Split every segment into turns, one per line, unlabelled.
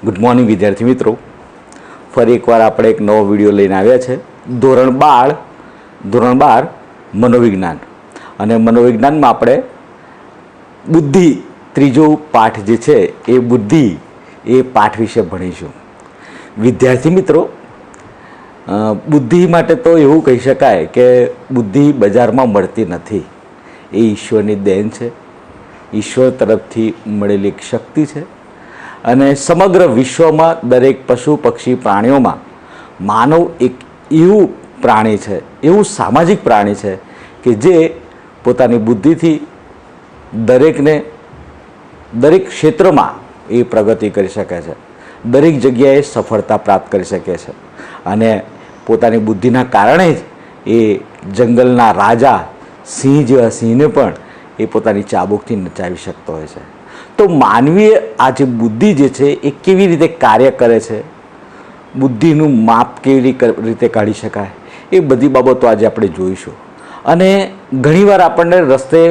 Good morning વિદ્યાર્થી મિત્રો, ફરી એકવાર આપણે એક નવો વિડીયો લઈને આવ્યા છે. ધોરણ 12 મનોવિજ્ઞાન. અને મનોવિજ્ઞાનમાં આપણે બુદ્ધિ ત્રીજો પાઠ જે છે એ બુદ્ધિ એ પાઠ વિશે ભણીશું. વિદ્યાર્થી મિત્રો, બુદ્ધિ માટે તો એવું કહી શકાય કે બુદ્ધિ બજારમાં મળતી નથી. એ ઈશ્વરની દેન છે, ઈશ્વર તરફથી મળેલી એક શક્તિ છે. અને સમગ્ર વિશ્વમાં દરેક પશુ પક્ષી પ્રાણીઓમાં માનવ એક એવું પ્રાણી છે, એવું સામાજિક પ્રાણી છે કે જે પોતાની બુદ્ધિથી દરેક ક્ષેત્રમાં એ પ્રગતિ કરી શકે છે, દરેક જગ્યાએ સફળતા પ્રાપ્ત કરી શકે છે. અને પોતાની બુદ્ધિના કારણે જ એ જંગલના રાજા સિંહ જેવા સિંહને પણ એ પોતાની ચાબુકથી નચાવી શકતો હોય છે. તો માનવીય આ જે બુદ્ધિ જે છે એ કેવી રીતે કાર્ય કરે છે, બુદ્ધિનું માપ કેવી રીતે કાઢી શકાય, એ બધી બાબતો આજે આપણે જોઈશું. અને ઘણીવાર આપણને રસ્તે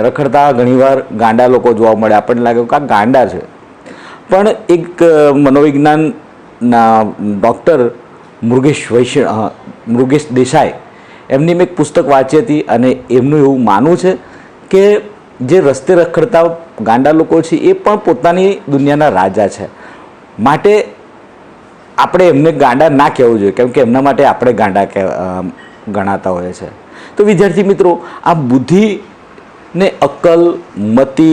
રખડતા ઘણીવાર ગાંડા લોકો જોવા મળે. આપણને લાગે કે આ ગાંડા છે. પણ એક મનોવિજ્ઞાનના ડૉક્ટર મૃગેશ દેસાઈ, એમની મેં એક પુસ્તક વાંચી હતી અને એમનું એવું માનવું છે કે જે રસ્તે રખડતા ગાંડા લોકો છે એ પણ પોતાની દુનિયાના રાજા છે. માટે આપણે એમને ગાંડા ના કહેવું જોઈએ, કેમ કે એમના માટે આપણે ગાંડા ગણાતા હોઈએ છે. તો વિદ્યાર્થી મિત્રો, આ બુદ્ધિને અક્કલ, મતિ,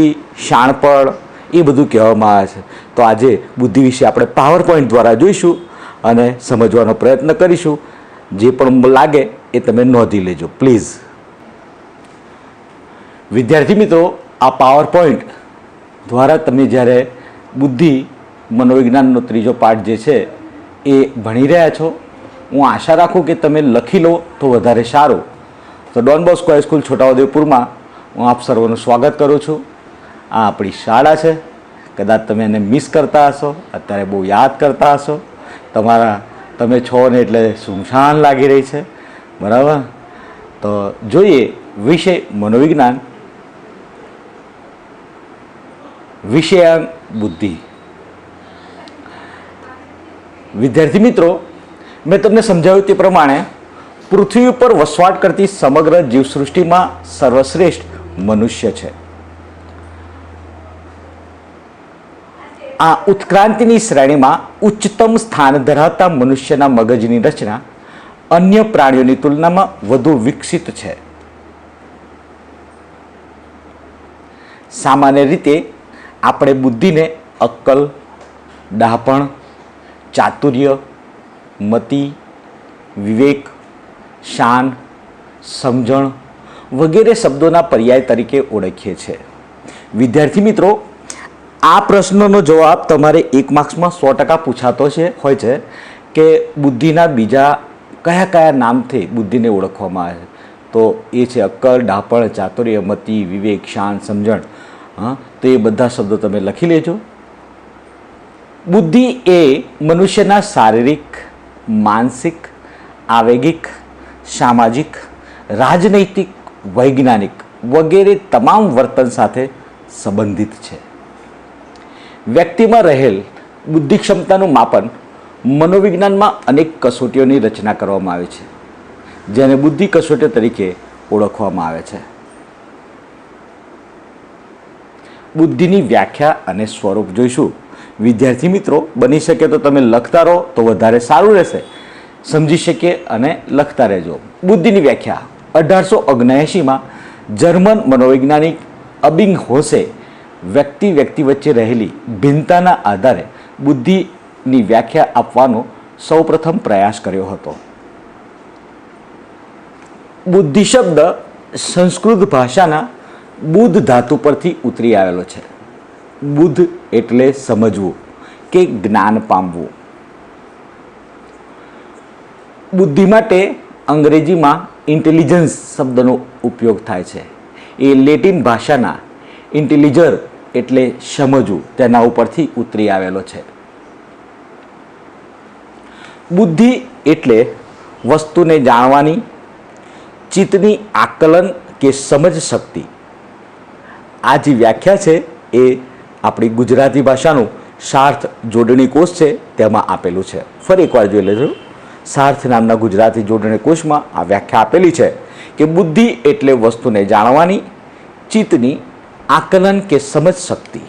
શાણપણ એ બધું કહેવામાં આવે છે. તો આજે બુદ્ધિ વિશે આપણે પાવર પોઈન્ટ દ્વારા જોઈશું અને સમજવાનો પ્રયત્ન કરીશું. જે પણ લાગે એ તમે નોંધી લેજો પ્લીઝ. વિદ્યાર્થી મિત્રો, આ પાવર પોઈન્ટ દ્વારા તમે જ્યારે બુદ્ધિ મનોવિજ્ઞાનનો ત્રીજો પાઠ જે છે એ ભણી રહ્યા છો, હું આશા રાખું કે તમે લખી લો તો વધારે સારું. તો ડોન બોસ્કો હાઈસ્કૂલ છોટાઉદેપુરમાં હું આપ સર્વનું સ્વાગત કરું છું. આ આપણી શાળા છે. કદાચ તમે એને મિસ કરતા હશો, અત્યારે બહુ યાદ કરતા હશો. તમે છો ને એટલે સુમસાન લાગી રહી છે, બરાબર? તો જોઈએ વિષય મનોવિજ્ઞાન, વિષયાંક બુદ્ધિ. વિદ્યાર્થી મિત્રો, મેં તમને સમજાવ્યું તે પ્રમાણે પૃથ્વી ઉપર વસવાટ કરતી સમગ્ર જીવસૃષ્ટિમાં સર્વશ્રેષ્ઠ મનુષ્ય છે. આ ઉત્ક્રાંતિની શ્રેણીમાં ઉચ્ચતમ સ્થાન ધરાવતા મનુષ્યના મગજની રચના અન્ય પ્રાણીઓની તુલનામાં વધુ વિકસિત છે. સામાન્ય રીતે આપણે બુદ્ધિને અક્કલ, ડહાપણ, ચાતુર્ય, મતિ, વિવેક, શાન, સમજણ વગેરે શબ્દોના પર્યાય તરીકે ઓળખીએ છીએ. વિદ્યાર્થી મિત્રો, આ પ્રશ્નનો જવાબ તમારે 1 માર્ક્સમાં 100% પૂછાતો હોય છે કે બુદ્ધિના બીજા કયા કયા નામથી બુદ્ધિને ઓળખવામાં આવે છે. તો એ છે અક્કલ, ડહાપણ, ચાતુર્ય, મતિ, વિવેક, શાન, સમજણ. તો એ બધા શબ્દો તમે લખી લેજો. બુદ્ધિ એ મનુષ્યના શારીરિક, માનસિક, આવેગિક, સામાજિક, રાજનૈતિક, વૈજ્ઞાનિક વગેરે તમામ વર્તન સાથે સંબંધિત છે. વ્યક્તિમાં રહેલ બુદ્ધિ ક્ષમતાનું માપન મનોવિજ્ઞાનમાં અનેક કસોટીઓની રચના કરવામાં આવે છે, જેને બુદ્ધિ કસોટીઓ તરીકે ઓળખવામાં આવે છે. બુદ્ધિની વ્યાખ્યા અને સ્વરૂપ જોઈશું. વિદ્યાર્થી મિત્રો, બની શકે તો તમે લખતા રહો તો વધારે સારું રહેશે, સમજી શકીએ અને લખતા રહેજો. બુદ્ધિની વ્યાખ્યા 1879માં જર્મન મનોવૈજ્ઞાનિક અબિંગહોસે વ્યક્તિ વચ્ચે રહેલી ભિન્નતાના આધારે બુદ્ધિની વ્યાખ્યા આપવાનો સૌપ્રથમ પ્રયાસ કર્યો હતો. બુદ્ધિ શબ્દ સંસ્કૃત ભાષાના બુદ્ધ ધાતુ પરથી ઉતરી આવેલો છે. બુદ્ધ એટલે સમજવું કે જ્ઞાન પામવું. બુદ્ધિ માટે અંગ્રેજીમાં ઇન્ટેલિજન્સ શબ્દનો ઉપયોગ થાય છે. એ લેટિન ભાષાના ઇન્ટેલિજર એટલે સમજવું તેના ઉપરથી ઉતરી આવેલો છે. બુદ્ધિ એટલે વસ્તુને જાણવાની, ચિત્તની આકલન કે સમજ શક્તિ. આ જે વ્યાખ્યા છે એ આપણી ગુજરાતી ભાષાનું સાર્થ જોડણી કોષ છે તેમાં આપેલું છે. ફરી એકવાર જોઈ લેજો. સાર્થ નામના ગુજરાતી જોડણી કોષમાં આ વ્યાખ્યા આપેલી છે કે બુદ્ધિ એટલે વસ્તુને જાણવાની, ચિત્તની આકલન કે સમજ શક્તિ.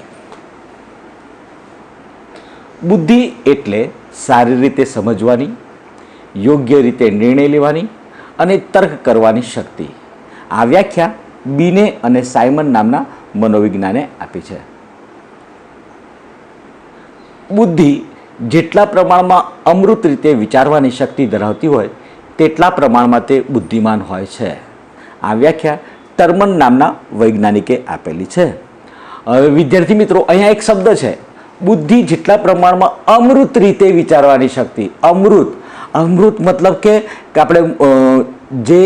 બુદ્ધિ એટલે સારી રીતે સમજવાની, યોગ્ય રીતે નિર્ણય લેવાની અને તર્ક કરવાની શક્તિ. આ વ્યાખ્યા બીને અને સાયમન નામના મનોવિજ્ઞાને આપી છે. બુદ્ધિ જેટલા પ્રમાણમાં અમૃત રીતે વિચારવાની શક્તિ ધરાવતી હોય તેટલા પ્રમાણમાં તે બુદ્ધિમાન હોય છે. આ વ્યાખ્યા ટર્મન નામના વૈજ્ઞાનિકે આપેલી છે. હવે વિદ્યાર્થી મિત્રો, અહીંયા એક શબ્દ છે, બુદ્ધિ જેટલા પ્રમાણમાં અમૃત રીતે વિચારવાની શક્તિ. અમૃત મતલબ કે આપણે જે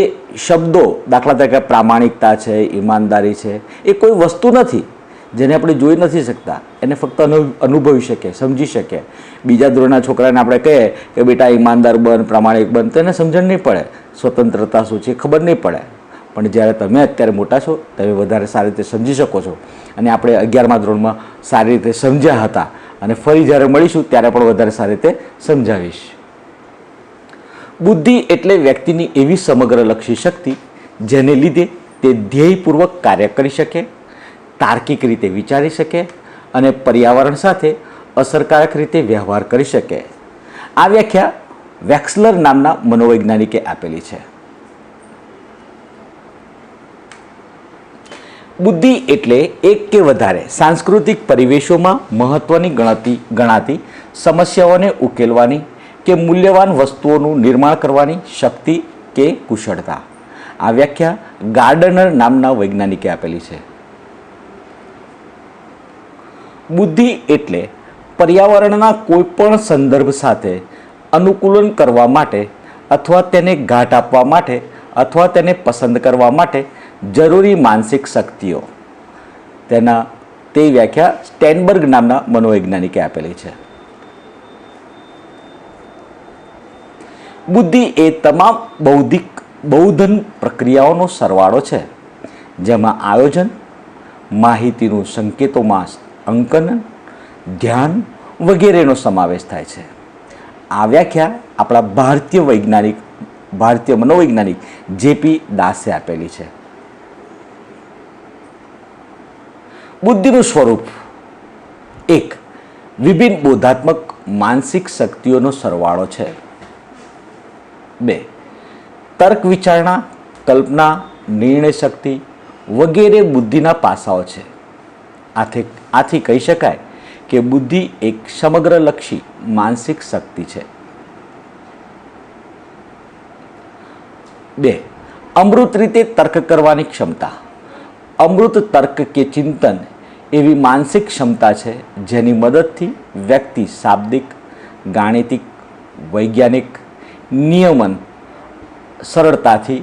શબ્દો, દાખલા તરીકે પ્રામાણિકતા છે, ઈમાનદારી છે, એ કોઈ વસ્તુ નથી જેને આપણે જોઈ નથી શકતા. એને ફક્ત અનુભવી શકીએ, સમજી શકીએ. બીજા ધોરણના છોકરાને આપણે કહીએ કે બેટા ઈમાનદાર બન, પ્રામાણિક બન, તો એને સમજણ નહીં પડે. સ્વતંત્રતા શું છે ખબર નહીં પડે. પણ જ્યારે તમે અત્યારે મોટા છો તમે વધારે સારી રીતે સમજી શકો છો. અને આપણે 11મા ધોરણમાં સારી રીતે સમજ્યા હતા અને ફરી જ્યારે મળીશું ત્યારે પણ વધારે સારી રીતે સમજાવીશ. બુદ્ધિ એટલે વ્યક્તિની એવી સમગ્રલક્ષી શક્તિ જેને લીધે તે ધ્યેયપૂર્વક કાર્ય કરી શકે, તાર્કિક રીતે વિચારી શકે અને પર્યાવરણ સાથે અસરકારક રીતે વ્યવહાર કરી શકે. આ વ્યાખ્યા વેક્સલર નામના મનોવૈજ્ઞાનિકે આપેલી છે. બુદ્ધિ એટલે એક કે વધારે સાંસ્કૃતિક પરિવેશોમાં મહત્વની ગણાતી સમસ્યાઓને ઉકેલવાની કે મૂલ્યવાન વસ્તુઓનું નિર્માણ કરવાની શક્તિ કે કુશળતા. આ વ્યાખ્યા ગાર્ડનર નામના વૈજ્ઞાનિકે આપેલી છે. બુદ્ધિ એટલે પર્યાવરણના કોઈપણ સંદર્ભ સાથે અનુકૂલન કરવા માટે અથવા તેને ઘાટ આપવા માટે અથવા તેને પસંદ કરવા માટે જરૂરી માનસિક શક્તિઓ. તે વ્યાખ્યા સ્ટેનબર્ગ નામના મનોવૈજ્ઞાનિકે આપેલી છે. બુદ્ધિ એ તમામ બૌદ્ધન પ્રક્રિયાઓનો સરવાળો છે જેમાં આયોજન, માહિતીનું સંકેતોમાં અંકન, ધ્યાન વગેરેનો સમાવેશ થાય છે. આ વ્યાખ્યા આપણા ભારતીય મનોવૈજ્ઞાનિક જેપી દાસે આપેલી છે. બુદ્ધિનું સ્વરૂપ: 1. વિભિન્ન બોધાત્મક માનસિક શક્તિઓનો સરવાળો છે. 2. તર્ક વિચારણા, કલ્પના, નિર્ણય શક્તિ વગેરે બુદ્ધિના પાસાઓ છે. આથી કહી શકાય કે બુદ્ધિ એક સમગ્રલક્ષી માનસિક શક્તિ છે. 2. અમૃત રીતે તર્ક કરવાની ક્ષમતા. અમૃત તર્ક કે ચિંતન એવી માનસિક ક્ષમતા છે જેની મદદથી વ્યક્તિ શાબ્દિક, ગાણિતિક, વૈજ્ઞાનિક નિયમન સરળતાથી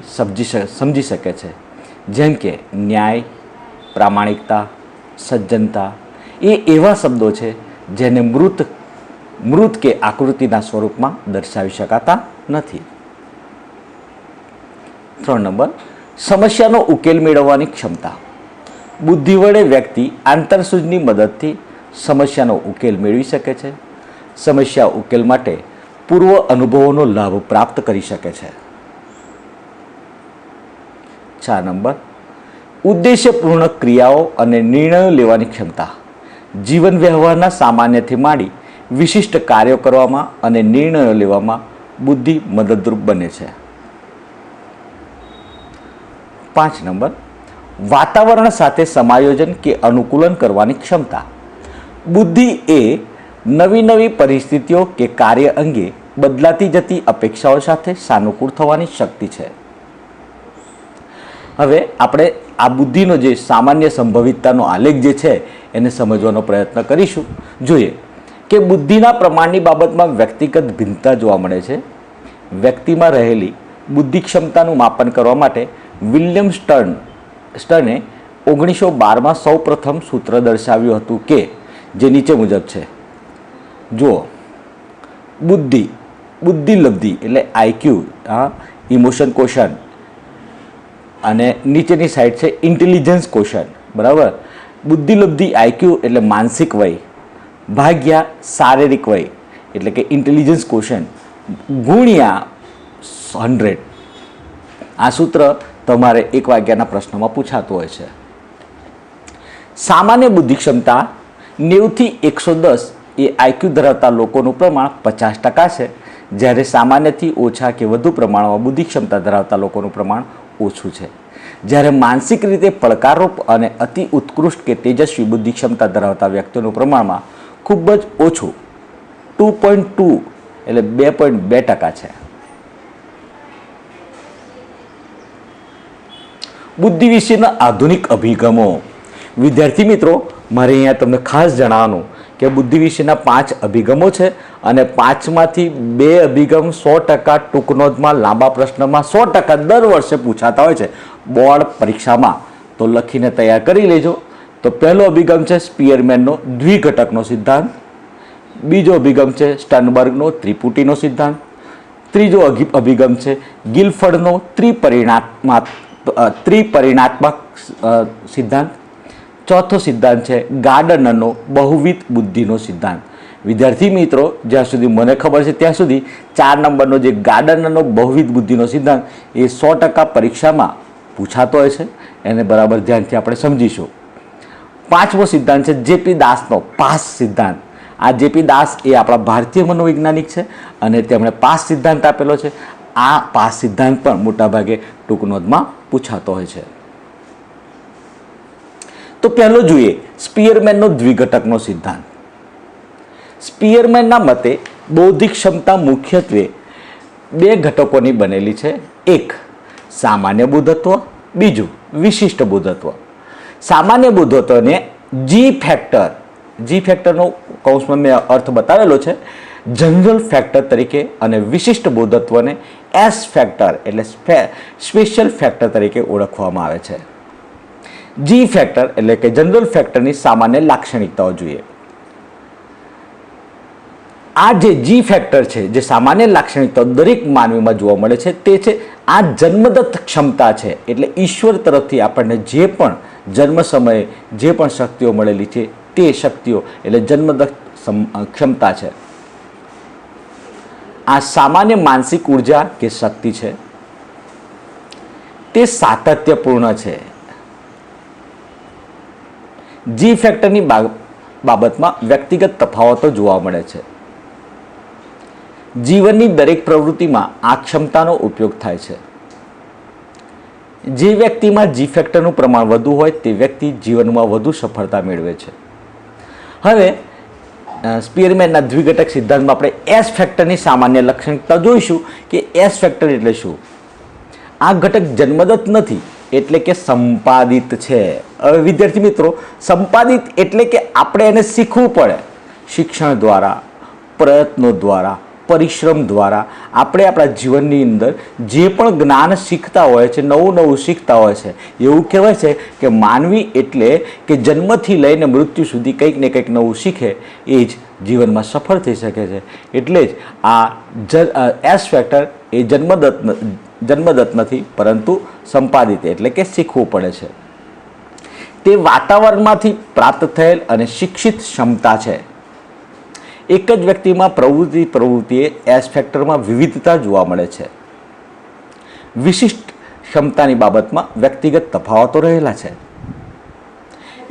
સમજી શકે છે. જેમ કે ન્યાય, પ્રામાણિકતા, સજ્જનતા એ એવા શબ્દો છે જેને મૃત કે આકૃતિના સ્વરૂપમાં દર્શાવી શકાતા નથી. 3 નંબર, સમસ્યાનો ઉકેલ મેળવવાની ક્ષમતા. બુદ્ધિ વડે વ્યક્તિ આંતરસૂઝની મદદથી સમસ્યાનો ઉકેલ મેળવી શકે છે. સમસ્યા ઉકેલ માટે પૂર્વ અનુભવોનો લાભ પ્રાપ્ત કરી શકે છે. 4 નંબર, ઉદ્દેશ્યપૂર્ણ ક્રિયાઓ અને નિર્ણયો લેવાની ક્ષમતા. જીવન વ્યવહારના સામાન્યથી માંડી વિશિષ્ટ કાર્યો કરવામાં અને નિર્ણયો લેવામાં બુદ્ધિ મદદરૂપ બને છે. 5 નંબર, વાતાવરણ સાથે સમાયોજન કે અનુકૂલન કરવાની ક્ષમતા. બુદ્ધિ એ નવી પરિસ્થિતિઓ કે કાર્ય અંગે બદલાતી જતી અપેક્ષાઓ સાથે સાનુકૂળ થવાની શક્તિ છે. હવે આપણે આ બુદ્ધિનો જે સામાન્ય સંભવિતતાનો આલેખ જે છે એને સમજવાનો પ્રયત્ન કરીશું. જોઈએ કે બુદ્ધિના પ્રમાણની બાબતમાં વ્યક્તિગત ભિન્નતા જોવા મળે છે. વ્યક્તિમાં રહેલી બુદ્ધિ ક્ષમતાનું માપન કરવા માટે વિલિયમ સ્ટર્ને 1912માં સૌ પ્રથમ સૂત્ર દર્શાવ્યું હતું કે જે નીચે મુજબ છે. જુઓ, બુદ્ધિલબ્ધિ એટલે આઈક્યુ, ઇમોશન ક્વોશન્ટ, અને નીચેની સાઈડ છે ઇન્ટેલિજન્સ ક્વોશન્ટ. બરાબર. બુદ્ધિલબ્ધિ આઈક્યુ એટલે માનસિક વય, ભાગ્યા શારીરિક વય એટલે કે ઇન્ટેલિજન્સ ક્વોશન્ટ ગુણ્યા 100. આ સૂત્ર તમારે 1 વાગ્યાના પ્રશ્નમાં પૂછાતું હોય છે. સામાન્ય બુદ્ધિ ક્ષમતા 90 થી 110 એ આઈક્યુ ધરાવતા લોકોનું પ્રમાણ 50% છે, જ્યારે સામાન્યથી ઓછા કે વધુ પ્રમાણમાં બુદ્ધિ ક્ષમતા ધરાવતા લોકોનું પ્રમાણ ઓછું છે. જ્યારે માનસિક રીતે પડકારરૂપ અને અતિ ઉત્કૃષ્ટ કે તેજસ્વી બુદ્ધિ ક્ષમતા ધરાવતા વ્યક્તિઓનું પ્રમાણમાં ખૂબ જ ઓછું 2.2 એટલે 2.2% છે. બુદ્ધિ વિશેના આધુનિક અભિગમો. વિદ્યાર્થી મિત્રો, મારે અહીંયા તમને ખાસ જણાવવાનું કે બુદ્ધિ વિશેના 5 અભિગમો છે અને 5માંથી 2 અભિગમ 100% ટૂંકનોંધમાં લાંબા પ્રશ્નમાં 100% દર વર્ષે પૂછાતા હોય છે બોર્ડ પરીક્ષામાં. તો લખીને તૈયાર કરી લેજો. તો પહેલો અભિગમ છે સ્પીયરમેનનો દ્વિઘટકનો સિદ્ધાંત, બીજો અભિગમ છે સ્ટનબર્ગનો ત્રિપુટીનો સિદ્ધાંત, ત્રીજો અભિગમ છે ગિલફર્ડનો ત્રિપરિણાત્મક સિદ્ધાંત, ચોથો સિદ્ધાંત છે ગાર્ડનરનો બહુવિધ બુદ્ધિનો સિદ્ધાંત. વિદ્યાર્થી મિત્રો, જ્યાં સુધી મને ખબર છે ત્યાં સુધી 4 નંબરનો જે ગાર્ડનરનો બહુવિધ બુદ્ધિનો સિદ્ધાંત એ 100% પરીક્ષામાં પૂછાતો હોય છે. એને બરાબર ધ્યાનથી આપણે સમજીશું. 5મો સિદ્ધાંત છે જેપી દાસનો પાસ સિદ્ધાંત. આ જેપી દાસ એ આપણા ભારતીય મનોવૈજ્ઞાનિક છે અને તેમણે પાસ સિદ્ધાંત આપેલો છે. આ પાસ સિદ્ધાંત પણ મોટાભાગે ટૂંકનોંધમાં પૂછાતો હોય છે. તો પહેલો જોઈએ સ્પીયરમેનનો દ્વિઘટકનો સિદ્ધાંત. સ્પીયરમેનના મતે બૌદ્ધિક ક્ષમતા મુખ્યત્વે 2 ઘટકોની બનેલી છે. એક સામાન્ય બુદ્ધત્વ, બીજું વિશિષ્ટ બુદ્ધત્વ. સામાન્ય બુદ્ધત્વને જી ફેક્ટરનો કૌંસમાં મેં અર્થ બતાવેલો છે જનરલ ફેક્ટર તરીકે અને વિશિષ્ટ બુદ્ધત્વને એસ ફેક્ટર એટલે સ્પેશિયલ ફેક્ટર તરીકે ઓળખવામાં આવે છે. જી ફેક્ટર એટલે કે જનરલ ફેક્ટરની સામાન્ય લાક્ષણિકતાઓ જોઈએ. આ જે જી ફેક્ટર છે, જે સામાન્ય લાક્ષણિકતાઓ દરેક માનવીમાં જોવા મળે છે, તે છે આ જન્મદત્ત ક્ષમતા છે. એટલે ઈશ્વર તરફથી આપણને જે પણ જન્મ સમયે જે પણ શક્તિઓ મળેલી છે તે શક્તિઓ એટલે જન્મદત્ત ક્ષમતા છે. આ સામાન્ય માનસિક ઉર્જા કે શક્તિ છે તે સાતત્યપૂર્ણ છે. જી ફેક્ટરની બાબતમાં વ્યક્તિગત તફાવતો જોવા મળે છે. જીવનની દરેક પ્રવૃત્તિમાં આ ક્ષમતાનો ઉપયોગ થાય છે. જે વ્યક્તિમાં જી ફેક્ટરનું પ્રમાણ વધુ હોય તે વ્યક્તિ જીવનમાં વધુ સફળતા મેળવે છે. હવે સ્પીયરમેનના દ્વિઘટક સિદ્ધાંતમાં આપણે એસ ફેક્ટરની સામાન્ય લાક્ષણિકતા જોઈશું કે એસ ફેક્ટર એટલે શું. આ ઘટક જન્મદત્ત નથી, એટલે કે સંપાદિત છે. હવે વિદ્યાર્થી મિત્રો, સંપાદિત એટલે કે આપણે એને શીખવું પડે. શિક્ષણ દ્વારા, પ્રયત્નો દ્વારા, પરિશ્રમ દ્વારા આપણે આપણા જીવનની અંદર જે પણ જ્ઞાન શીખતા હોય છે, નવું નવું શીખતા હોય છે. એવું કહેવાય છે કે માનવી એટલે કે જન્મથી લઈને મૃત્યુ સુધી કંઈક ને કંઈક નવું શીખે એ જ જીવનમાં સફળ થઈ શકે છે. એટલે જ આ એસ ફેક્ટર એ જન્મદત્ત નથી, પરંતુ સંપાદિત એટલે કે શીખવું પડે છે. તે વાતાવરણમાંથી પ્રાપ્ત થયેલ અને શિક્ષિત ક્ષમતા છે. એક જ વ્યક્તિમાં પ્રવૃત્તિએ એસ ફેક્ટરમાં વિવિધતા જોવા મળે છે. વિશિષ્ટ ક્ષમતાની બાબતમાં વ્યક્તિગત તફાવતો રહેલા છે.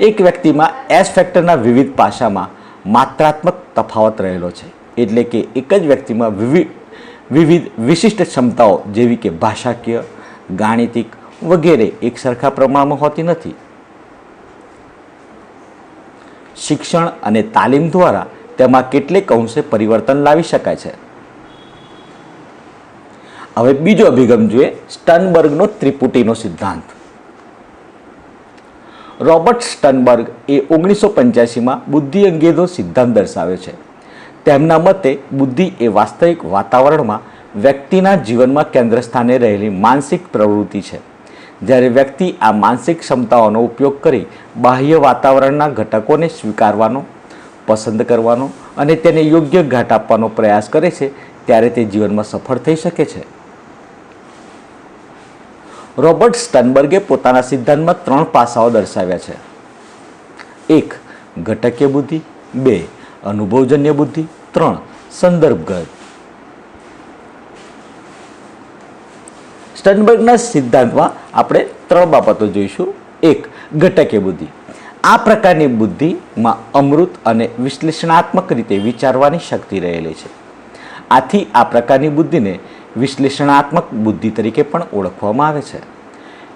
એક વ્યક્તિમાં એસ ફેક્ટરના વિવિધ પાસામાં માત્રાત્મક તફાવત રહેલો છે. એટલે કે એક જ વ્યક્તિમાં વિવિધ વિશિષ્ટ ક્ષમતાઓ જેવી કે ભાષાકીય, ગાણિતિક વગેરે એક સરખા પ્રમાણમાં હોતી નથી. શિક્ષણ અને તાલીમ દ્વારા તેમાં કેટલેક અંશે પરિવર્તન લાવી શકાય છે. હવે બીજો અભિગમ જોઈએ સ્ટનબર્ગનો ત્રિપુટીનો સિદ્ધાંત. રોબર્ટ સ્ટનબર્ગ એ 1985માં બુદ્ધિ અંગેનો સિદ્ધાંત દર્શાવ્યો છે. તેમના મતે બુદ્ધિ એ વાસ્તવિક વાતાવરણમાં વ્યક્તિના જીવનમાં કેન્દ્ર સ્થાને રહેલી માનસિક પ્રવૃત્તિ છે. જ્યારે વ્યક્તિ આ માનસિક ક્ષમતાઓનો ઉપયોગ કરી બાહ્ય વાતાવરણના ઘટકોને સ્વીકારવાનો, પસંદ કરવાનો અને તેને યોગ્ય ઘાટ આપવાનો પ્રયાસ કરે છે, ત્યારે તે જીવનમાં સફળ થઈ શકે છે. રોબર્ટ સ્ટનબર્ગે પોતાના સિદ્ધાંતમાં 3 પાસાઓ દર્શાવ્યા છે. 1. ઘટકીય બુદ્ધિ, 2. અનુભવજન્ય બુદ્ધિ. 3 સંદર્ભગત. સ્ટર્નબર્ગના સિદ્ધાંતમાં આપણે 3 બાબતો જોઈશું. 1 ઘટકીય બુદ્ધિ. આ પ્રકારની બુદ્ધિમાં અમૂર્ત અને વિશ્લેષણાત્મક રીતે વિચારવાની શક્તિ રહેલી છે. આથી આ પ્રકારની બુદ્ધિને વિશ્લેષણાત્મક બુદ્ધિ તરીકે પણ ઓળખવામાં આવે છે.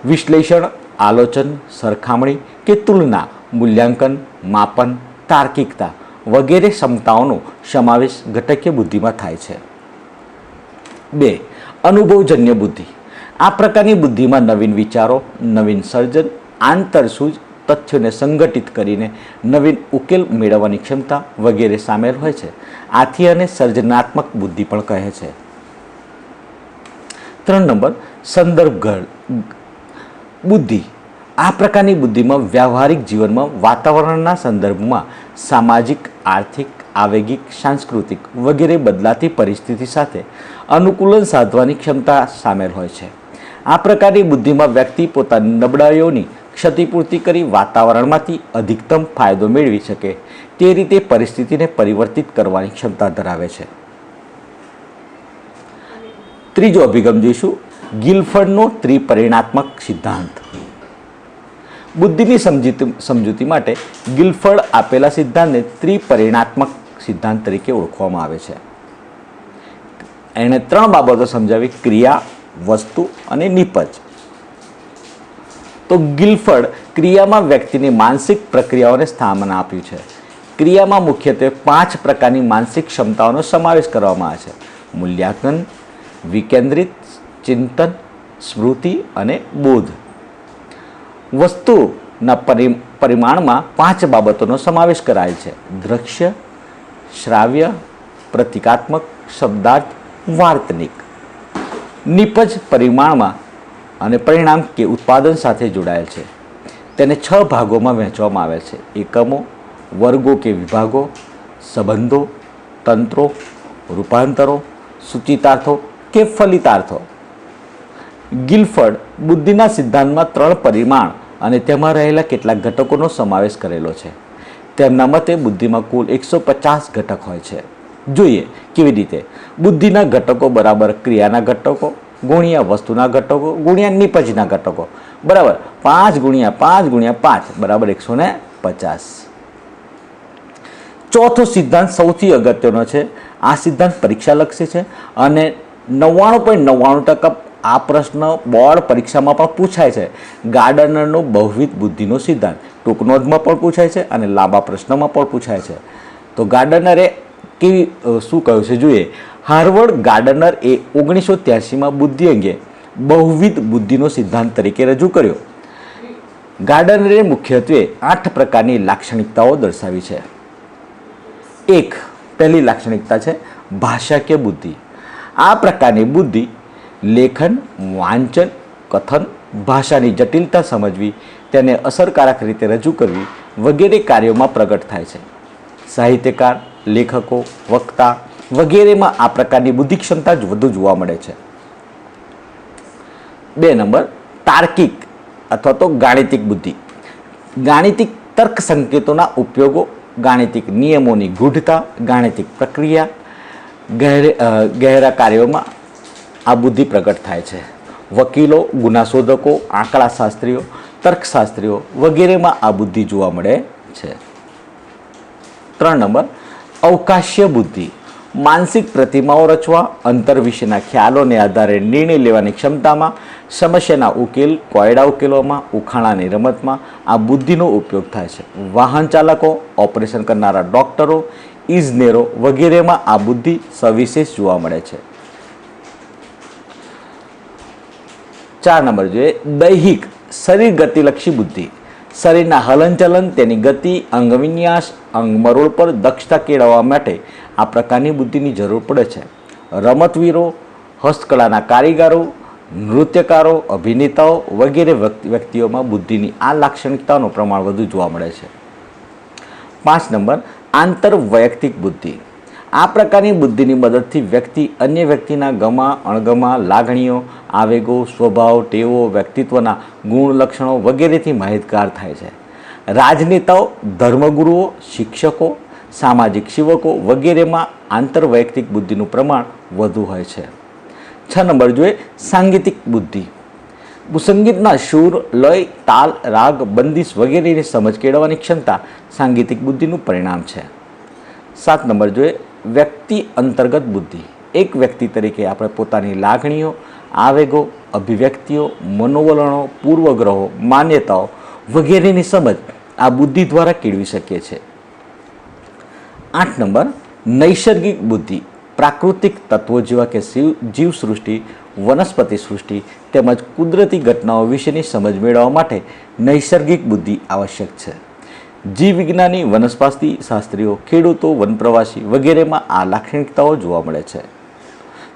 વિશ્લેષણ, આલોચન, સરખામણી કે તુલના, મૂલ્યાંકન, માપન, તાર્કિકતા વગેરે ક્ષમતાઓનો સમાવેશ ઘટકીય બુદ્ધિમાં થાય છે. 2 અનુભવજન્ય બુદ્ધિ. આ પ્રકારની બુદ્ધિમાં નવીન વિચારો, નવીન સર્જન, આંતરસૂઝ, તથ્યોને સંગઠિત કરીને નવીન ઉકેલ મેળવવાની ક્ષમતા વગેરે સામેલ હોય છે. આથી આને સર્જનાત્મક બુદ્ધિ પણ કહે છે. 3 નંબર સંદર્ભગત બુદ્ધિ. આ પ્રકારની બુદ્ધિમાં વ્યવહારિક જીવનમાં વાતાવરણના સંદર્ભમાં સામાજિક, આર્થિક, આવેગિક, સાંસ્કૃતિક વગેરે બદલાતી પરિસ્થિતિ સાથે અનુકૂલન સાધવાની ક્ષમતા સામેલ હોય છે. આ પ્રકારની બુદ્ધિમાં વ્યક્તિ પોતાની નબળાઈઓની ક્ષતિપૂર્તિ કરી વાતાવરણમાંથી અધિકતમ ફાયદો મેળવી શકે તે રીતે પરિસ્થિતિને પરિવર્તિત કરવાની ક્ષમતા ધરાવે છે. ત્રીજો અભિગમ જોઈશું, ગિલફર્ડનો ત્રિપરિમાણાત્મક સિદ્ધાંત. બુદ્ધિની સમજૂતી માટે ગિલફર્ડ આપેલા સિદ્ધાંતને ત્રિપરિમાણાત્મક સિદ્ધાંત તરીકે ઓળખવામાં આવે છે. એણે 3 બાબતો સમજાવી: ક્રિયા, વસ્તુ અને નિપજ. તો ગિલફર્ડ ક્રિયામાં વ્યક્તિની માનસિક પ્રક્રિયાઓને સ્થાન આપ્યું છે. ક્રિયામાં મુખ્યત્વે 5 પ્રકારની માનસિક ક્ષમતાઓનો સમાવેશ કરવામાં આવે છે: મૂલ્યાંકન, વિકેન્દ્રિત, ચિંતન, સ્મૃતિ અને બોધ. વસ્તુના પરિમાણમાં 5 બાબતોનો સમાવેશ કરાયેલ છે: દ્રશ્ય, શ્રાવ્ય, પ્રતિકાત્મક, શબ્દાર્થ, વાર્તનિક. નિપજ પરિમાણમાં અને પરિણામ કે ઉત્પાદન સાથે જોડાયેલ છે. તેને 6 ભાગોમાં વહેંચવામાં આવે છે: એકમો, વર્ગો કે વિભાગો, સંબંધો, તંત્રો, રૂપાંતરો, સૂચિતાર્થો કે ફલિતાર્થો. ગિલફર્ડ બુદ્ધિના સિદ્ધાંતમાં 3 પરિમાણ અને તેમાં રહેલા કેટલાક ઘટકોનો સમાવેશ કરેલો છે. તેમના મતે બુદ્ધિમાં કુલ 150 ઘટક હોય છે. જોઈએ કેવી રીતે. બુદ્ધિના ઘટકો બરાબર ક્રિયાના ઘટકો ગુણ્યા વસ્તુના ઘટકો ગુણ્યા નિપજના ઘટકો બરાબર 5 ગુણ્યા 5 ગુણ્યા 5 બરાબર 150. ચોથો સિદ્ધાંત સૌથી અગત્યનો છે. આ સિદ્ધાંત પરીક્ષાલક્ષી છે અને 99.99% આ પ્રશ્ન બોર્ડ પરીક્ષામાં પણ પૂછાય છે. ગાર્ડનરનો બહુવિધ બુદ્ધિનો સિદ્ધાંત ટૂંકનોંધમાં પણ પૂછાય છે અને લાંબા પ્રશ્નમાં પણ પૂછાય છે. તો ગાર્ડનરે શું કહ્યું છે જોઈએ. હાર્વર્ડ ગાર્ડનર એ 1983માં બુદ્ધિ અંગે બહુવિધ બુદ્ધિનો સિદ્ધાંત તરીકે રજૂ કર્યો. ગાર્ડનરે મુખ્યત્વે 8 પ્રકારની લાક્ષણિકતાઓ દર્શાવી છે. પહેલી લાક્ષણિકતા છે ભાષાકીય બુદ્ધિ. આ પ્રકારની બુદ્ધિ લેખન, વાંચન, કથન, ભાષાની જટિલતા સમજવી, તેને અસરકારક રીતે રજૂ કરવી વગેરે કાર્યોમાં પ્રગટ થાય છે. સાહિત્યકાર, લેખકો, વક્તા વગેરેમાં આ પ્રકારની બુદ્ધિ ક્ષમતા જ વધુ જોવા મળે છે. 2 નંબર તાર્કિક અથવા તો ગાણિતિક બુદ્ધિ. ગાણિતિક તર્ક સંકેતોના ઉપયોગો, ગાણિતિક નિયમોની ગૂઢતા, ગાણિતિક પ્રક્રિયા, ગહેરા કાર્યોમાં આ બુદ્ધિ પ્રગટ થાય છે. વકીલો, ગુનાશોધકો, આંકડાશાસ્ત્રીઓ, તર્કશાસ્ત્રીઓ વગેરેમાં આ બુદ્ધિ જોવા મળે છે. 3 નંબર અવકાશીય બુદ્ધિ. માનસિક પ્રતિમાઓ રચવા, અંતર વિશેના ખ્યાલોને આધારે નિર્ણય લેવાની ક્ષમતામાં, સમસ્યાના ઉકેલ, કોયડા ઉકેલોમાં, ઉખાણાની રમતમાં આ બુદ્ધિનો ઉપયોગ થાય છે. વાહન ચાલકો, ઓપરેશન કરનારા ડોક્ટરો, ઇજનેરો વગેરેમાં આ બુદ્ધિ સવિશેષ જોવા મળે છે. 4 નંબર જોઈએ દૈહિક શરીર ગતિલક્ષી બુદ્ધિ. શરીરના હલનચલન, તેની ગતિ, અંગવિન્યાસ, અંગમરોળ પર દક્ષતા કેળવવા માટે આ પ્રકારની બુદ્ધિની જરૂર પડે છે. રમતવીરો, હસ્તકલાના કારીગરો, નૃત્યકારો, અભિનેતાઓ વગેરે વ્યક્તિઓમાં બુદ્ધિની આ લાક્ષણિકતાઓનું પ્રમાણ વધુ જોવા મળે છે. 5 નંબર આંતરવૈયક્તિક બુદ્ધિ. આ પ્રકારની બુદ્ધિની મદદથી વ્યક્તિ અન્ય વ્યક્તિના ગમા, અણગમા, લાગણીઓ, આવેગો, સ્વભાવ, ટેવો, વ્યક્તિત્વના ગુણ, લક્ષણો વગેરેથી માહિતગાર થાય છે. રાજનેતાઓ, ધર્મગુરુઓ, શિક્ષકો, સામાજિક સેવકો વગેરેમાં આંતરવૈયક્તિક બુદ્ધિનું પ્રમાણ વધુ હોય છે. 6 નંબર જોઈએ સાંગીતિક બુદ્ધિ. સંગીતના સૂર, લય, તાલ, રાગ, બંદિશ વગેરેની સમજ કેળવવાની ક્ષમતા સાંગીતિક બુદ્ધિનું પરિણામ છે. 7 નંબર જોઈએ વ્યક્તિ અંતર્ગત બુદ્ધિ. એક વ્યક્તિ તરીકે આપણે પોતાની લાગણીઓ, આવેગો, અભિવ્યક્તિઓ, મનોવલણો, પૂર્વગ્રહો, માન્યતાઓ વગેરેની સમજ આ બુદ્ધિ દ્વારા કેળવી શકીએ છીએ. 8 નંબર નૈસર્ગિક બુદ્ધિ. પ્રાકૃતિક તત્વો જેવા કે જીવસૃષ્ટિ, વનસ્પતિ સૃષ્ટિ તેમજ કુદરતી ઘટનાઓ વિશેની સમજ મેળવવા માટે નૈસર્ગિક બુદ્ધિ આવશ્યક છે. જીવ વિજ્ઞાની, વનસ્પતિ શાસ્ત્રીઓ, ખેડૂતો, વનપ્રવાસી વગેરેમાં આ લાક્ષણિકતાઓ જોવા મળે છે.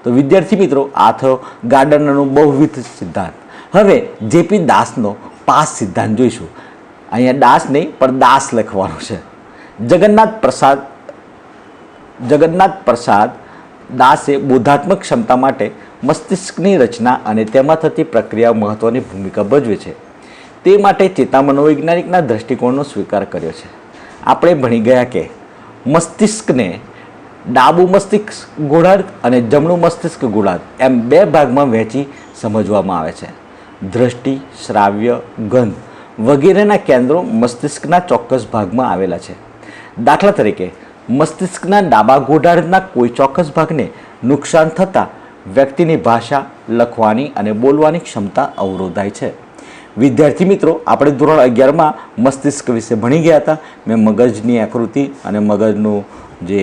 તો વિદ્યાર્થી મિત્રો, આ થયો ગાર્ડનરનો બહુવિધ સિદ્ધાંત. હવે જેપી દાસનો પાસ સિદ્ધાંત જોઈશું. અહીંયા દાસ નહીં પણ દાસ લખવાનું છે. જગન્નાથ પ્રસાદ દાસે બોધાત્મક ક્ષમતા માટે મસ્તિષ્કની રચના અને તેમાં થતી પ્રક્રિયા મહત્વની ભૂમિકા ભજવે છે. તે માટે ચેતા મનોવૈજ્ઞાનિકના દૃષ્ટિકોણનો સ્વીકાર કર્યો છે. આપણે ભણી ગયા કે મસ્તિષ્કને ડાબું મસ્તિષ્ક ગોળાર્ધ અને જમણું મસ્તિષ્ક ગોળાર્ધ એમ 2 ભાગમાં વહેંચી સમજવામાં આવે છે. દ્રષ્ટિ, શ્રાવ્ય, ગંધ વગેરેના કેન્દ્રો મસ્તિષ્કના ચોક્કસ ભાગમાં આવેલા છે. દાખલા તરીકે મસ્તિષ્કના ડાબા ગોળાર્ધના કોઈ ચોક્કસ ભાગને નુકસાન થતાં વ્યક્તિની ભાષા, લખવાની અને બોલવાની ક્ષમતા અવરોધાય છે. વિદ્યાર્થી મિત્રો, આપણે ધોરણ 11માં મસ્તિષ્ક વિશે ભણી ગયા હતા. મેં મગજની આકૃતિ અને મગજનું જે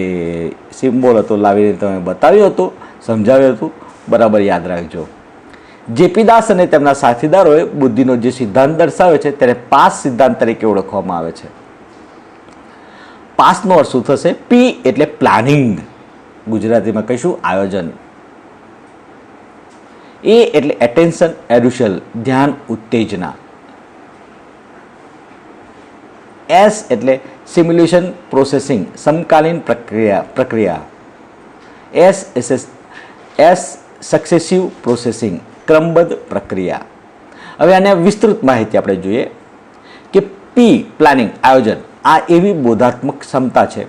સિમ્બોલ હતો લાવીને તમે બતાવ્યો હતો, સમજાવ્યું હતું. બરાબર યાદ રાખજો. જેપી દાસ અને તેમના સાથીદારોએ બુદ્ધિનો જે સિદ્ધાંત દર્શાવ્યો છે તેને પાસ સિદ્ધાંત તરીકે ઓળખવામાં આવે છે. પાસનો અર્થ શું થશે? પી એટલે પ્લાનિંગ, ગુજરાતીમાં કહીશું આયોજન. એ એટલે એટેન્શન એરુશલ, ધ્યાન ઉત્તેજના. એસ એટલે સિમ્યુલેશન પ્રોસેસિંગ, સમકાલીન પ્રક્રિયા. એસ સક્સેસિવ પ્રોસેસિંગ, ક્રમબદ્ધ પ્રક્રિયા. હવે આને વિસ્તૃત માહિતી આપણે જોઈએ કે પી પ્લાનિંગ આયોજન આ એવી બોધાત્મક ક્ષમતા છે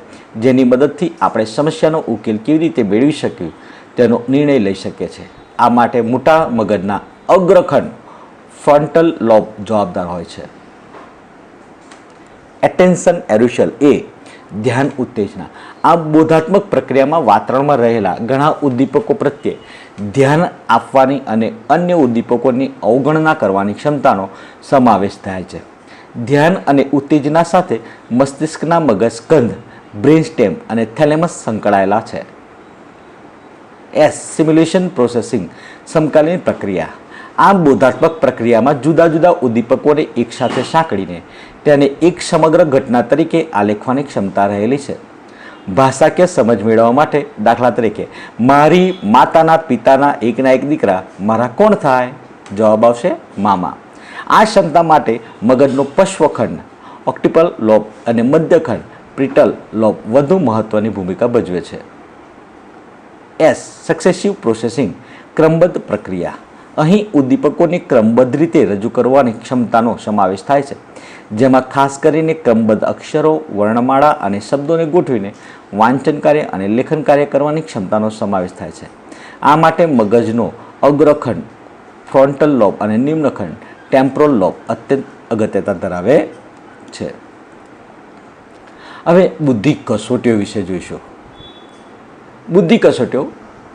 જેની મદદથી આપણે સમસ્યાનો ઉકેલ કેવી રીતે મેળવી શકીએ તેનો નિર્ણય લઈ શકીએ છીએ. આ માટે મોટા મગજના અગ્રખંડ ફ્રન્ટલ લોબ જવાબદાર હોય છે. એટેન્શન એરુશલ એ ધ્યાન ઉત્તેજના. આ બોધાત્મક પ્રક્રિયામાં વાતાવરણમાં રહેલા ઘણા ઉદ્દીપકો પ્રત્યે ધ્યાન આપવાની અને અન્ય ઉદ્દીપકોની અવગણના કરવાની ક્ષમતાનો સમાવેશ થાય છે. ધ્યાન અને ઉત્તેજના સાથે મસ્તિષ્કના મગજ સ્કંધ, બ્રેનસ્ટેમ અને થેલેમસ સંકળાયેલા છે. એસ સિમ્યુલેશન પ્રોસેસિંગ, સમકાલીન પ્રક્રિયા. આ બોધાત્મક પ્રક્રિયામાં જુદા જુદા ઉદ્દીપકોને એકસાથે સાંકળીને તેને એક સમગ્ર ઘટના તરીકે આલેખવાની ક્ષમતા રહેલી છે. ભાષાકીય સમજ મેળવવા માટે દાખલા તરીકે મારી માતાના પિતાના એકના એક દીકરા મારા કોણ થાય? જવાબ આવશે મામા. આ ક્ષમતા માટે મગજનો પશ્વખંડ ઓક્ટિપલ લોબ અને મધ્યખંડ પ્રીટલ લોબ વધુ મહત્વની ભૂમિકા ભજવે છે. એસ સક્સેસિવ પ્રોસેસિંગ, ક્રમબદ્ધ પ્રક્રિયા. અહીં ઉદ્દીપકોની ક્રમબદ્ધ રીતે રજૂ કરવાની ક્ષમતાનો સમાવેશ થાય છે, જેમાં ખાસ કરીને ક્રમબદ્ધ અક્ષરો, વર્ણમાળા અને શબ્દોને ગોઠવીને વાંચન કાર્ય અને લેખન કાર્ય કરવાની ક્ષમતાનો સમાવેશ થાય છે. આ માટે મગજનો અગ્રખંડ ફ્રોન્ટલ લોબ અને નિમ્નખંડ ટેમ્પોરલ લોબ અત્યંત અગત્યતા ધરાવે છે. હવે બુદ્ધિ કસોટીઓ વિશે જોઈશું. બુદ્ધિ કસોટીઓ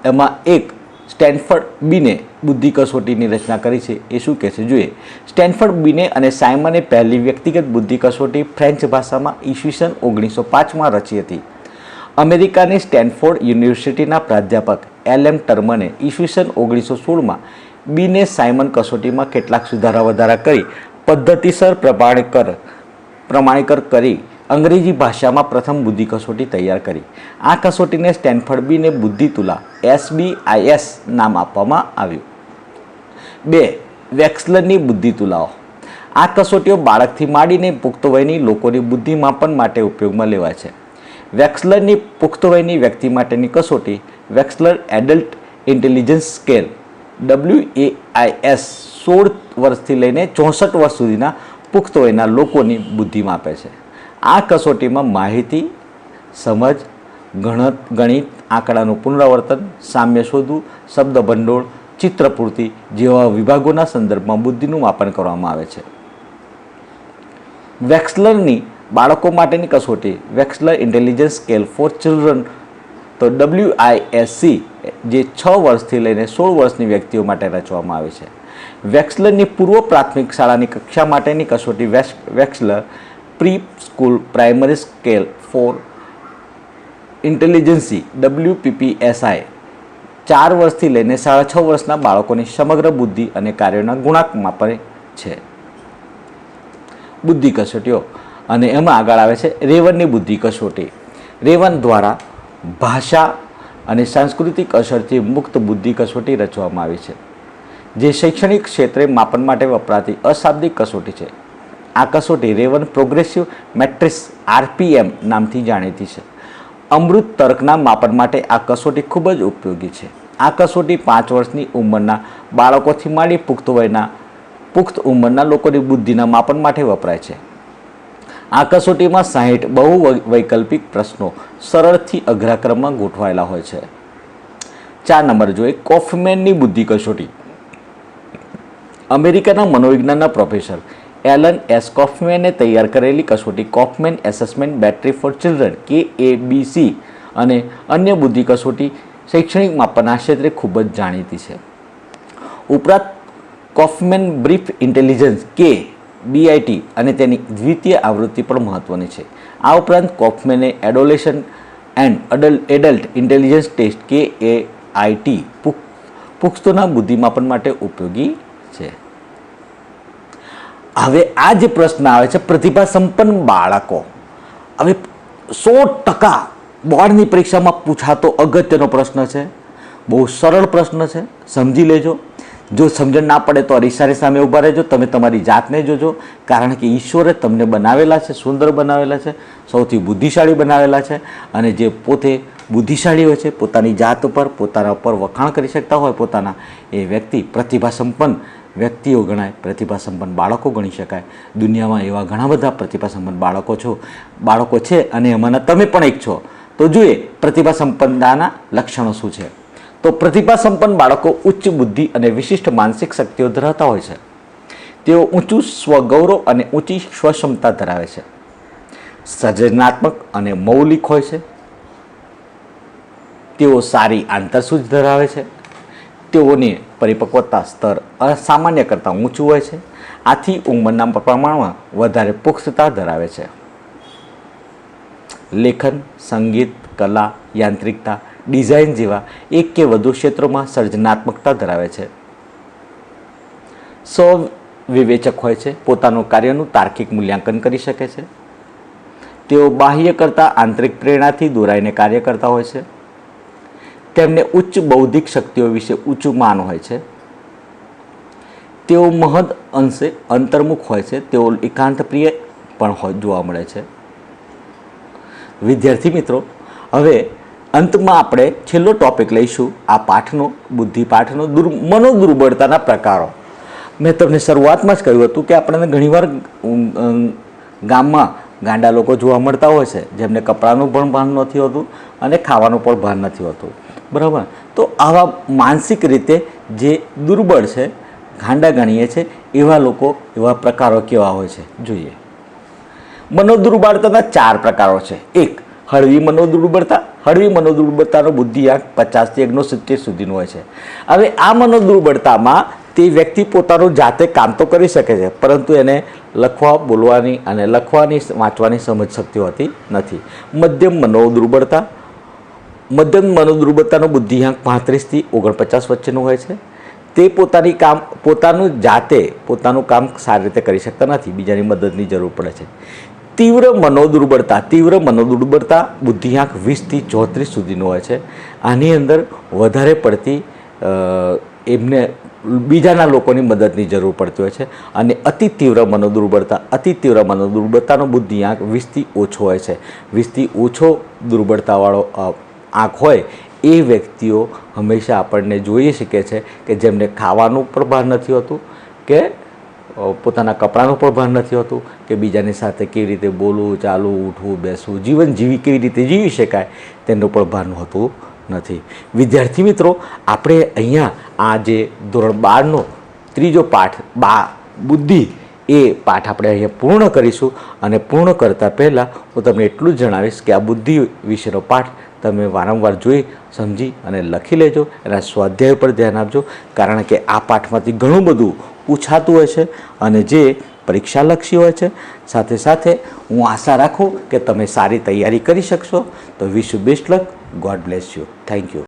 એમાં એક સ્ટેનફર્ડ બીને બુદ્ધિ કસોટીની રચના કરી છે. એ શું કહે છે જોઈએ. સ્ટેનફર્ડ બીને અને સાયમને પહેલી વ્યક્તિગત બુદ્ધિ કસોટી ફ્રેન્ચ ભાષામાં ઈસવીસન 1905માં રચી હતી. અમેરિકાની સ્ટેનફોર્ડ યુનિવર્સિટીના પ્રાધ્યાપક LM ટર્મને ઈસવીસન 1916માં બીને સાયમન કસોટીમાં કેટલાક સુધારા વધારા કરી પદ્ધતિસર પ્રમાણીકર કરી અંગ્રેજી ભાષામાં પ્રથમ બુદ્ધિ કસોટી તૈયાર કરી. આ કસોટીને સ્ટેનફર્ડ બીને બુદ્ધિ તુલા SBIS નામ આપવામાં આવ્યું. 2. વેક્સલરની બુદ્ધિ તુલાઓ. આ કસોટીઓ બાળકથી માંડીને પુખ્ત વયની લોકોની બુદ્ધિ માપન માટે ઉપયોગમાં લેવાય છે. વેક્સલરની પુખ્ત વયની વ્યક્તિ માટેની કસોટી વેક્સલર એડલ્ટ ઇન્ટેલિજન્સ સ્કેલ WAIS 16 વર્ષથી લઈને 64 વર્ષ સુધીના પુખ્ત વયના લોકોની બુદ્ધિ માપે છે. આ કસોટીમાં માહિતી, સમજ, ગણિત, આંકડાનું પુનરાવર્તન, સામ્ય શોધવું, શબ્દ ભંડોળ, ચિત્રપૂર્તિ જેવા વિભાગોના સંદર્ભમાં બુદ્ધિનું માપન કરવામાં આવે છે. વેક્સલરની બાળકો માટેની કસોટી વેક્સલર ઇન્ટેલિજન્સ સ્કેલ ફોર ચિલ્ડ્રન, તો WISC જે 6 વર્ષથી લઈને 16 વર્ષની વ્યક્તિઓ માટે રચવામાં આવી છે. વેક્સલરની પૂર્વ પ્રાથમિક શાળાની કક્ષા માટેની કસોટી Wechsler preschool primary scale for intelligence WPPSI 4 વર્ષથી લઈને 6.5 વર્ષના બાળકોની સમગ્ર બુદ્ધિ અને કાર્યોના ગુણાંક માપે છે. બુદ્ધિ કસોટીઓ, અને એમાં આગળ આવે છે રેવનની બુદ્ધિ કસોટી. રેવન દ્વારા ભાષા અને સાંસ્કૃતિક અસરથી મુક્ત બુદ્ધિ કસોટી રચવામાં આવી છે, જે શૈક્ષણિક ક્ષેત્રે માપન માટે વપરાતી અશાબ્દિક કસોટી છે. આ કસોટી રેવન પ્રોગ્રેસિવ મેટ્રિક્સ RPM નામથી જાણીતી છે. અમૃત તર્કના માપન માટે આ કસોટી ખૂબ જ ઉપયોગી છે. આ કસોટી 5 વર્ષની ઉંમરના બાળકોથી માંડી પુખ્ત ઉંમરના લોકોની બુદ્ધિના માપન માટે વપરાય છે. આ કસોટીમાં 60 બહુ વૈકલ્પિક પ્રશ્નો સરળથી અઘરા ક્રમમાં ગોઠવાયેલા હોય છે. 4 નંબર જોઈએ કોફમેનની બુદ્ધિ કસોટી. અમેરિકાના મનોવિજ્ઞાનના પ્રોફેસર એલન એસ કોફમેને તૈયાર કરેલી કસોટી Kaufman assessment battery for children KABC અને અન્ય બુદ્ધિ કસોટી શૈક્ષણિક માપનના ક્ષેત્રે ખૂબ જ જાણીતી છે. ઉપરાંત કોફમેન બ્રીફ ઇન્ટેલિજન્સ BIT અને તેની દ્વિતીય આવૃત્તિ પણ મહત્વની છે. આ ઉપરાંત કોફમેને adolescent and adult intelligence test KAIT પુખ્તોના બુદ્ધિમાપન માટે ઉપયોગી છે. હવે આ જે પ્રશ્ન આવે છે પ્રતિભા સંપન્ન બાળકો, હવે 100% બોર્ડની પરીક્ષામાં પૂછાતો અગત્યનો પ્રશ્ન છે. બહુ સરળ પ્રશ્ન છે, સમજી લેજો. જો સમજણ ના પડે તો અરીસાની સામે ઊભા રહેજો, તમે તમારી જાતને જોજો, કારણ કે ઈશ્વરે તમને બનાવેલા છે, સુંદર બનાવેલા છે, સૌથી બુદ્ધિશાળી બનાવેલા છે. અને જે પોતે બુદ્ધિશાળી હોય છે, પોતાની જાત ઉપર પોતાના ઉપર વખાણ કરી શકતા હોય પોતાના, એ વ્યક્તિ પ્રતિભા સંપન્ન વ્યક્તિઓ ગણાય, પ્રતિભા સંપન્ન બાળકો ગણી શકાય. દુનિયામાં એવા ઘણા બધા પ્રતિભા સંપન્ન બાળકો છે અને એમાંના તમે પણ એક છો. તો જોઈએ પ્રતિભા સંપન્નતાના લક્ષણો શું છે. તો પ્રતિભા સંપન્ન બાળકો ઉચ્ચ બુદ્ધિ અને વિશિષ્ટ માનસિક શક્તિઓ ધરાવતા હોય છે. તેઓ ઊંચું સ્વગૌરવ અને ઊંચી સ્વક્ષમતા ધરાવે છે. સર્જનાત્મક અને મૌલિક હોય છે. તેઓ સારી આંતરસૂઝ ધરાવે છે. તેઓની પરિપક્વતા સ્તર સામાન્ય કરતાં ઊંચું હોય છે. આથી ઉંમરના પ્રમાણમાં વધારે પુખ્તતા ધરાવે છે. લેખન, સંગીત, કલા, યાંત્રિકતા, ડિઝાઇન જેવા એક કે વધુ ક્ષેત્રોમાં સર્જનાત્મકતા ધરાવે છે. સ્વવિવેચક હોય છે. પોતાનું કાર્યનું તાર્કિક મૂલ્યાંકન કરી શકે છે. તેઓ બાહ્ય કરતાં આંતરિક પ્રેરણાથી દોરાઈને કાર્ય કરતા હોય છે. તેમને ઉચ્ચ બૌદ્ધિક શક્તિઓ વિશે ઊંચું માન હોય છે. તેઓ મહદ અંશે અંતર્મુખ હોય છે. તેઓ એકાંત પ્રિય પણ જોવા મળે છે. વિદ્યાર્થી મિત્રો, હવે અંતમાં આપણે છેલ્લો ટોપિક લઈશું આ પાઠનો, બુદ્ધિ પાઠનો, મનોદુર્બળતાના પ્રકારો. મેં તમને શરૂઆતમાં જ કહ્યું હતું કે આપણને ઘણીવાર ગામમાં ગાંડા લોકો જોવા મળતા હોય છે, જેમને કપડાનું પણ ભાન નથી હોતું અને ખાવાનું પણ ભાન નથી હોતું, બરાબર. તો આવા માનસિક રીતે જે દુર્બળ છે, ગાંડા ગણીએ છે, એવા લોકો, એવા પ્રકારો કેવા હોય છે જોઈએ. મનોદુર્બળતાના 4 પ્રકારો છે. 1. હળવી મનોદુર્બળતા. હળવી મનોદુર્બળતાનો બુદ્ધિઆંક 50 થી 69 સુધીનો હોય છે. હવે આ મનોદુર્બળતામાં તે વ્યક્તિ પોતાનું જાતે કામ તો કરી શકે છે, પરંતુ એને લખવા, બોલવાની અને વાંચવાની સમજ શક્તિ હોતી નથી. મધ્યમ મનોદુર્બળતાનો બુદ્ધિઆંક 35 થી 49 વચ્ચેનો હોય છે. તે પોતાનું કામ સારી રીતે કરી શકતા નથી, બીજાની મદદની જરૂર પડે છે. તીવ્ર મનોદુર્બળતા બુદ્ધિઆંક 20 થી 34 સુધીનો હોય છે. આની અંદર વધારે પડતી એમને બીજાના લોકોની મદદની જરૂર પડતી હોય છે. અને અતિ તીવ્ર મનોદુર્બળતાનો બુદ્ધિઆંક 20 થી ઓછો હોય છે. 20 થી ઓછો દુર્બળતાવાળો આંક હોય એ વ્યક્તિઓ હંમેશા આપણને જોઈએ શકે છે કે જેમને ખાવાનું પણ ભાન નથી હોતું, કે પોતાના કપડાનું પણ ભાન નથી હોતું કે બીજાની સાથે કેવી રીતે બોલવું, ચાલવું, ઉઠવું, બેસવું, જીવન કેવી રીતે જીવી શકાય તેનું પણ ભાન હોતું નથી. વિદ્યાર્થી મિત્રો, આપણે અહીંયા આ જે ધોરણ 12નો ત્રીજો પાઠ બુદ્ધિ એ પાઠ આપણે અહીંયા પૂર્ણ કરીશું. અને પૂર્ણ કરતાં પહેલાં હું તમને એટલું જ જણાવીશ કે આ બુદ્ધિ વિશેનો પાઠ તમે વારંવાર જોઈ, સમજી અને લખી લેજો. એના સ્વાધ્યાય પર ધ્યાન આપજો, કારણ કે આ પાઠમાંથી ઘણું બધું પૂછાતું હોય છે અને જે પરીક્ષાલક્ષી હોય છે. સાથે સાથે હું આશા રાખું કે તમે સારી તૈયારી કરી શકશો. તો wish you best luck. God bless you. Thank you.